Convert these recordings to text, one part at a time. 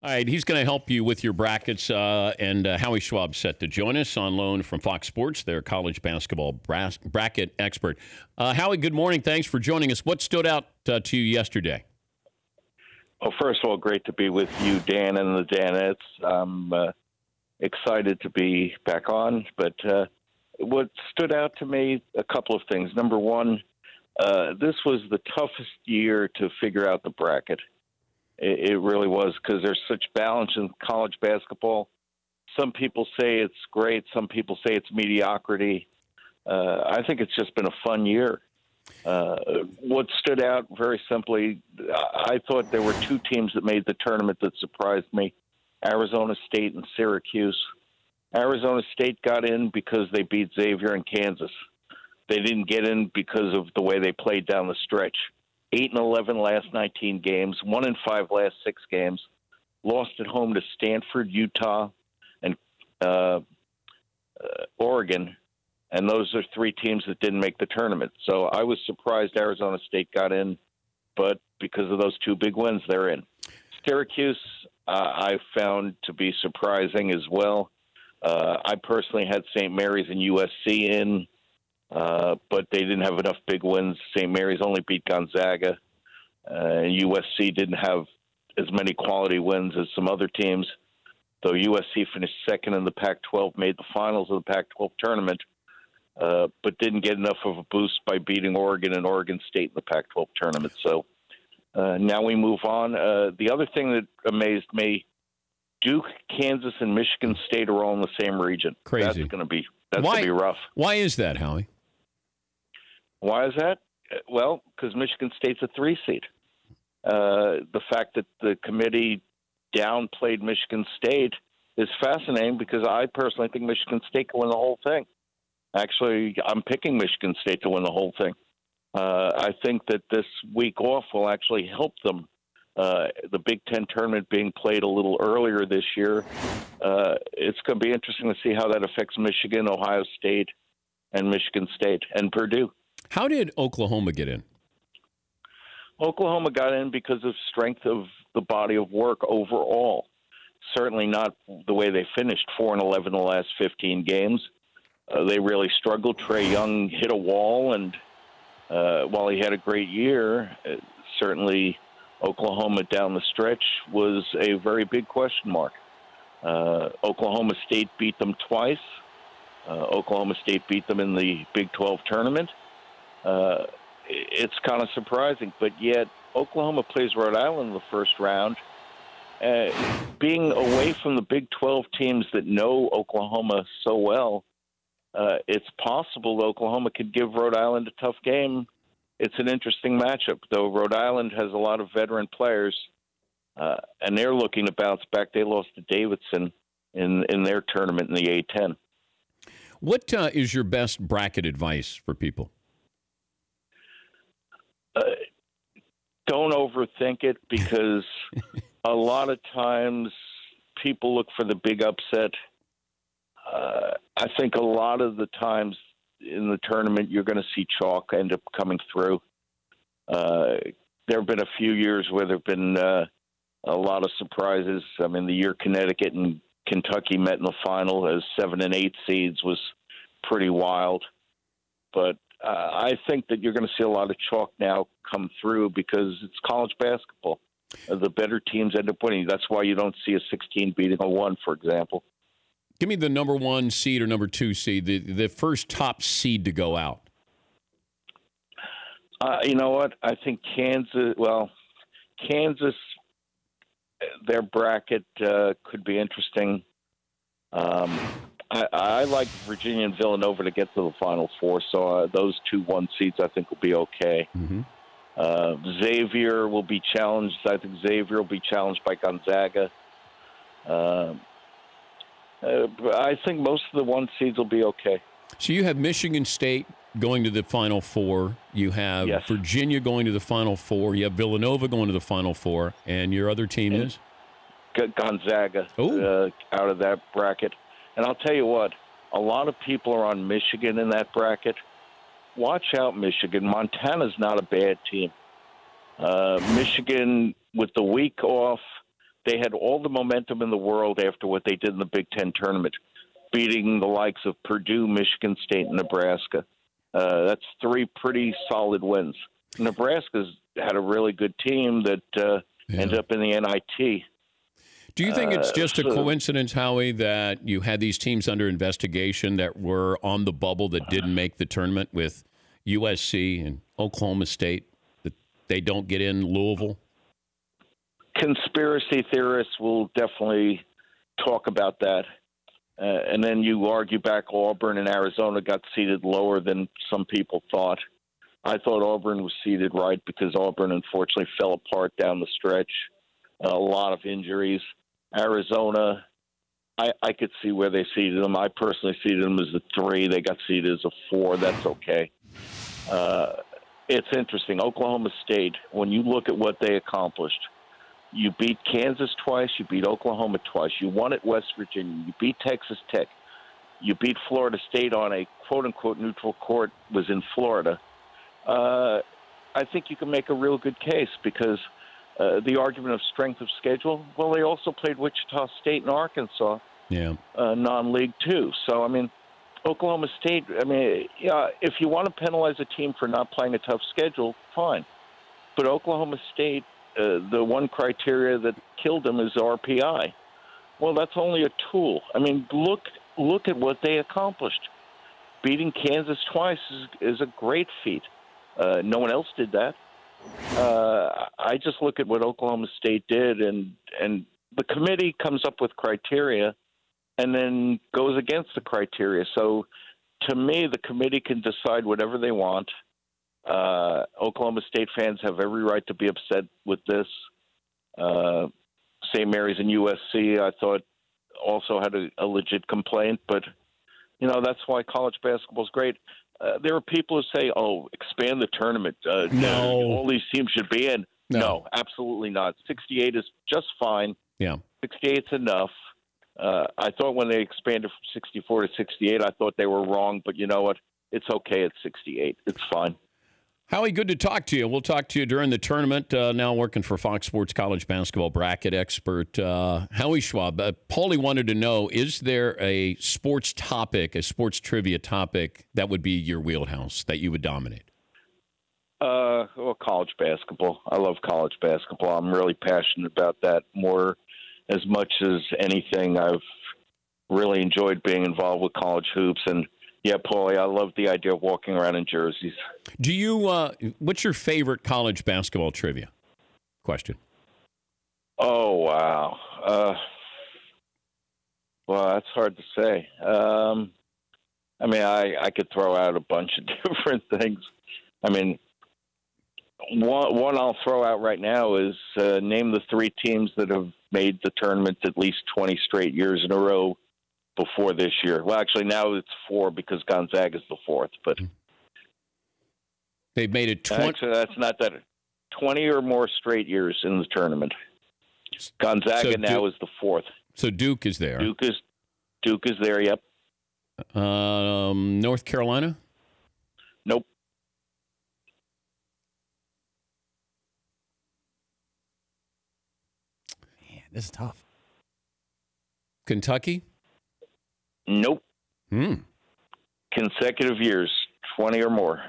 All right, he's going to help you with your brackets, and Howie Schwab set to join us on loan from Fox Sports, their college basketball bracket expert. Howie, good morning. Thanks for joining us. What stood out to you yesterday? Well, first of all, great to be with you, Dan, and the Danettes. I'm excited to be back on, but what stood out to me, a couple of things. Number one, this was the toughest year to figure out the bracket. It really was, because there's such balance in college basketball. Some people say it's great. Some people say it's mediocrity. I think it's just been a fun year. What stood out, very simply, I thought there were two teams that made the tournament that surprised me, Arizona State and Syracuse. Arizona State got in because they beat Xavier and Kansas. They didn't get in because of the way they played down the stretch. 8-11 last 19 games, 1-5 last 6 games, lost at home to Stanford, Utah, and Oregon, and those are 3 teams that didn't make the tournament. So I was surprised Arizona State got in, but because of those 2 big wins, they're in. Syracuse, I found to be surprising as well. I personally had St. Mary's and USC in, but they didn't have enough big wins. St. Mary's only beat Gonzaga. USC didn't have as many quality wins as some other teams, though USC finished second in the Pac-12, made the finals of the Pac-12 tournament, but didn't get enough of a boost by beating Oregon and Oregon State in the Pac-12 tournament. So now we move on. The other thing that amazed me, Duke, Kansas, and Michigan State are all in the same region. Crazy. That's going to be rough. Why is that, Howie? Why is that? Well, because Michigan State's a 3 seed. The fact that the committee downplayed Michigan State is fascinating, because I personally think Michigan State can win the whole thing. Actually, I'm picking Michigan State to win the whole thing. I think that this week off will actually help them. The Big Ten tournament being played a little earlier this year, it's going to be interesting to see how that affects Michigan, Ohio State, and Michigan State, and Purdue. How did Oklahoma get in? Oklahoma got in because of strength of the body of work overall. Certainly not the way they finished, 4-11 in the last 15 games. They really struggled. Trae Young hit a wall, and while he had a great year, certainly Oklahoma down the stretch was a very big question mark. Oklahoma State beat them twice. Oklahoma State beat them in the Big 12 tournament. It's kind of surprising, but yet Oklahoma plays Rhode Island in the first round. Being away from the Big 12 teams that know Oklahoma so well, it's possible Oklahoma could give Rhode Island a tough game. It's an interesting matchup, though Rhode Island has a lot of veteran players, and they're looking to bounce back. They lost to Davidson in their tournament in the A-10. What is your best bracket advice for people? Don't overthink it, because a lot of times people look for the big upset. I think a lot of the times in the tournament you're going to see chalk end up coming through. There have been a few years where there have been a lot of surprises. I mean, the year Connecticut and Kentucky met in the final as 7 and 8 seeds was pretty wild. But I think that you're going to see a lot of chalk now come through, because it's college basketball. The better teams end up winning. That's why you don't see a 16 beating a 1, for example. Give me the number 1 seed or number 2 seed, the first top seed to go out. You know what? I think Kansas, their bracket could be interesting. I like Virginia and Villanova to get to the Final Four, so those 2 1 seeds I think will be okay. Mm-hmm. Xavier will be challenged. I think Xavier will be challenged by Gonzaga. I think most of the 1 seeds will be okay. So you have Michigan State going to the Final Four. You have Virginia going to the Final Four. You have Villanova going to the Final Four. And your other team is? Gonzaga out of that bracket. And I'll tell you what, a lot of people are on Michigan in that bracket. Watch out, Michigan. Montana's not a bad team. Michigan, with the week off, they had all the momentum in the world after what they did in the Big Ten tournament, beating the likes of Purdue, Michigan State, and Nebraska. That's 3 pretty solid wins. Nebraska's had a really good team that ended up in the NIT. Do you think it's just a coincidence, Howie, that you had these teams under investigation that were on the bubble that didn't make the tournament with USC and Oklahoma State, that they don't get in Louisville? Conspiracy theorists will definitely talk about that. And then you argue back Auburn and Arizona got seeded lower than some people thought. I thought Auburn was seeded right because Auburn unfortunately fell apart down the stretch. A lot of injuries. Arizona, I could see where they seeded them. I personally seeded them as a 3. They got seeded as a 4. That's okay. It's interesting. Oklahoma State, when you look at what they accomplished, you beat Kansas twice, you beat Oklahoma twice, you won at West Virginia, you beat Texas Tech, you beat Florida State on a quote-unquote neutral court, was in Florida. I think you can make a real good case because the argument of strength of schedule, well, they also played Wichita State and Arkansas, non-league too. So, I mean, Oklahoma State, I mean, if you want to penalize a team for not playing a tough schedule, fine. But Oklahoma State, the one criteria that killed them is RPI. Well, that's only a tool. I mean, look at what they accomplished. Beating Kansas twice is a great feat. No one else did that. I just look at what Oklahoma State did, and the committee comes up with criteria and then goes against the criteria. So to me, the committee can decide whatever they want. Oklahoma State fans have every right to be upset with this. St. Mary's and USC, I thought, also had a legit complaint. But, that's why college basketball is great. There are people who say, expand the tournament. No. All these teams should be in. No, absolutely not. 68 is just fine. Yeah. 68 is enough. I thought when they expanded from 64 to 68, I thought they were wrong. But you know what? It's okay at 68. It's fine. Howie, good to talk to you. We'll talk to you during the tournament. Now working for Fox Sports college basketball bracket expert Howie Schwab. Paulie wanted to know, is there a sports topic, a sports trivia topic that would be your wheelhouse that you would dominate? Well, college basketball. I love college basketball. I'm really passionate about that more as much as anything. I've really enjoyed being involved with college hoops. And, yeah, Paulie, I love the idea of walking around in jerseys. Do you what's your favorite college basketball trivia? Question. Oh, wow. Well, that's hard to say. I mean, I could throw out a bunch of different things. I mean, one I'll throw out right now is name the 3 teams that have made the tournament at least 20 straight years in a row before this year. Well, actually, now it's 4 because Gonzaga's the 4th. But they've made it 20. Actually, that's not that. 20 or more straight years in the tournament. Gonzaga now is the 4th. So Duke is there. Duke is there. Yep. North Carolina? Nope. Man, this is tough. Kentucky? Nope. Consecutive years, 20 or more.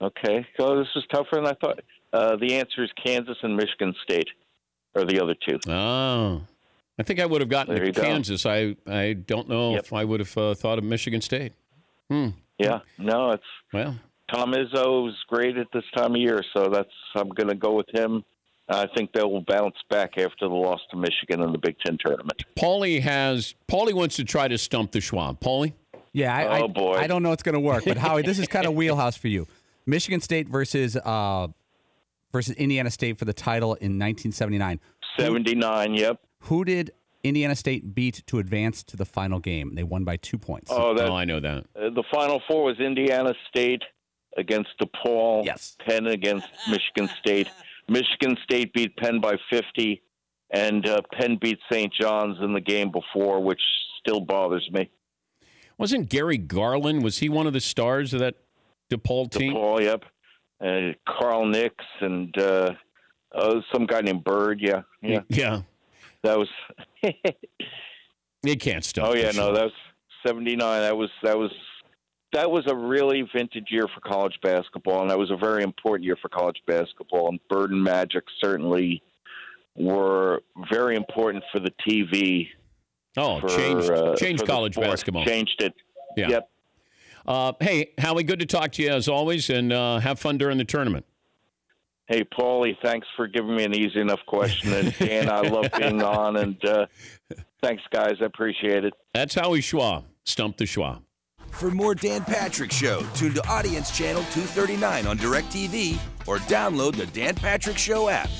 Okay. So this is tougher than I thought. The answer is Kansas and Michigan State are the other 2. Oh. I think I would have gotten to Kansas. I don't know if I would have thought of Michigan State. Yeah. No, Tom Izzo is great at this time of year, so I'm going to go with him. I think they will bounce back after the loss to Michigan in the Big Ten tournament. Paulie wants to try to stump the Schwab. Paulie? Yeah, boy. I don't know it's going to work, but Howie, this is kind of wheelhouse for you. Michigan State versus Indiana State for the title in 1979. 79, yep. Who did Indiana State beat to advance to the final game? They won by 2 points. I know that. The Final Four was Indiana State against DePaul. Yes. Penn against Michigan State. Michigan State beat Penn by 50, and Penn beat St. John's in the game before, which still bothers me. Wasn't Gary Garland, was he one of the stars of that DePaul team? DePaul, yep. Carl Nix and some guy named Bird, yeah. That was. You can't stop. Oh yeah, no, that was 79. That was a really vintage year for college basketball, and that was a very important year for college basketball. And Bird and Magic certainly were very important for the TV. Oh, changed college basketball. Changed it. Yeah. Yep. Hey, Howie, good to talk to you as always, and have fun during the tournament. Hey, Paulie, thanks for giving me an easy enough question. And Dan, I love being on, and thanks, guys. I appreciate it. That's Howie Schwab. Stump the Schwab. For more Dan Patrick Show, tune to Audience Channel 239 on DirecTV or download the Dan Patrick Show app.